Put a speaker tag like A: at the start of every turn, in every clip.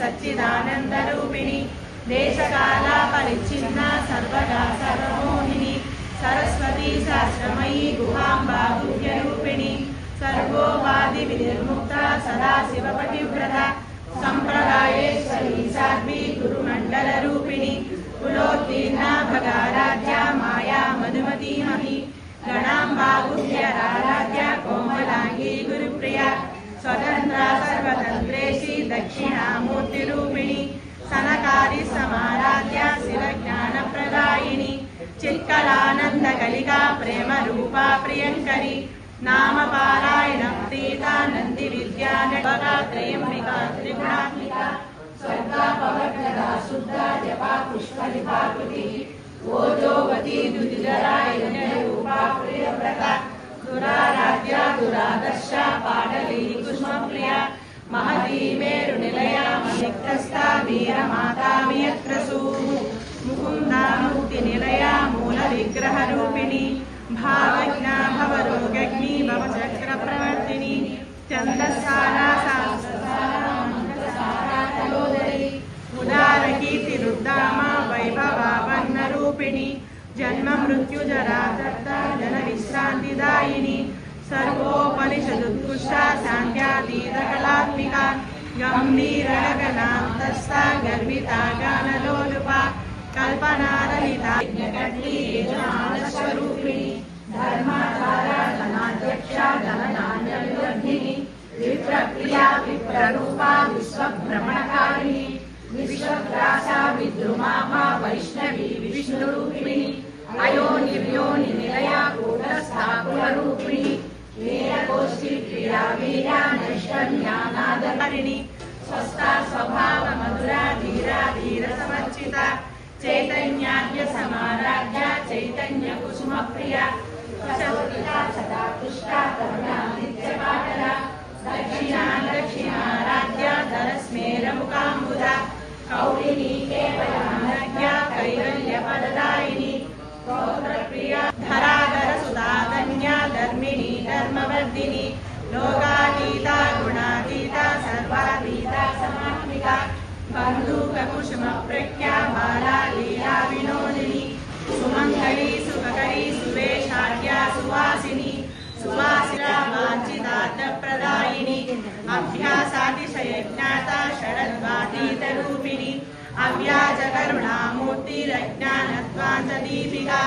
A: सच्चिदानन्दरूपिणि देशकाल परिच्छिन्न सर्वदा सर्वमोहिनी सरस्वती शास्त्रमयी गुहाम्बा गुह्यरूपिणि सर्वोपाधि विनिर्मुक्ता सदाशिवपतिव्रता संप्रदायेश्वरी साध्वी गुरुमण्डलरूपिणि कुलोत्तीर्णा भगाराध्या माया मधुमतीमही गणाम्बा गुह्यराराध्या कोमलांगी गुरुप्रिया स्वतंत्रा सर्वतंत्रेशी दक्षिणामूर्तिरूपिणि सनकारी समाराध्या शिवज्ञानप्रदायिनी चित्कलानन्दकलिका प्रेमरूपा प्रियङ्करी नामपारायण प्रीता नन्दी विद्यानटका त्रयम्बिका त्रिगुणात्मिका स्वर्गा पवर्गदा शुद्धा जपा पुष्पलिपाकृतिः ओजोवती दुतिधरा यज्ञरूपा प्रियव्रता दुराराध्या दुरादर्शा पाटली कुसुमप्रिया महती मेरुनिलया मणिग्रस्ता वीरमाता वियत्रसूः मुकुन्दा मुक्तिनिलया मूलविग्रहरूपिणी भावज्ञा भवरोगज्ञी भवचक्रप्रवर्तिनी चन्दस्सारा तलोदरी उदारकीर्तिरुद्दामा वैभवापन्नरूपिणी जन्म मृत्युजरा दत्ता जनविश्रान्तिदायिनी सर्वोपनिषदुत्कृष्टा शान्त्यातीतकलात्मिका गम्भीरगणान्तस्था गर्विता गानलोलुपा कल्पनारहिता यज्ञकर्णी धर्माधारा धनाध्यक्षा धननान्यविवर्धिनी विप्रप्रिया विप्ररूपा विश्वभ्रमणकारिणी विश्वग्रासा विद्रुमाभा वैष्णवी विष्णुरूपिणी अयोनिर्योनि निलया कूटस्था कुलरूपिणी वीरगोष्ठी क्रीडा वीरा नैष्कर्म्यानादकरिणी स्वस्था स्वभाव मधुरा धीरा धीर समर्चिता चैतन्याद्य समाराध्या चैतन्य कुसुम प्रिया सदा तुष्टा करुणा नित्यपाटला दक्षिणाराध्या धरस्मेर मुकाम्बुजा कौलिनी केवलानज्ञा कैवल्यपददायिनी प्रिया धराधर सुधाधन्या धर्मिणी धर्मवर्धिनी लोकातीता गुणातीता सर्वातीता समात्मिका बन्धुककुसुम प्रज्ञा बाला लीला विनोदिनी सुमंगली सुभकरी सुवेशाढ्या सुवासिनी सुवासिता वाञ्छितार्थप्रदायिनी अभ्यासातिशयज्ञाता शरद्वातीतरूपिणी अव्याजकरुणामूर्तिरज्ञानत्वाञ्चदीपिका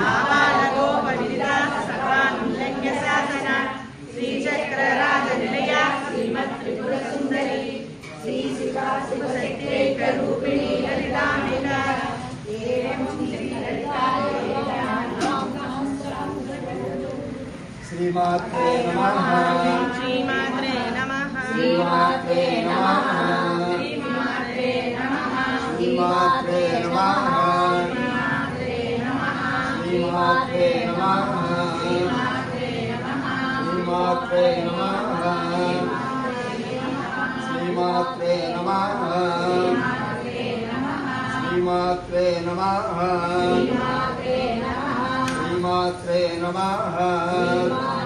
A: आबालगोपविदिता सर्वानुल्लङ्घ्य शासना श्रीचक्रराजनिलया श्रीमत्त्रिपुरसुन्दरी श्रीशिवा शिवशक्त्यैकरूपिणी ललिताम्बिका
B: श्रीमात्रे नमः
A: श्रीमात्रे नमः
B: श्रीमात्रे नमः
A: श्रीमात्रे नमः
B: श्रीमात्रे नमः श्रीमात्रे नमः श्रीमात्रे नमः श्रीमात्रे नमः श्रीमात्रे नमः श्रीमात्रे नमः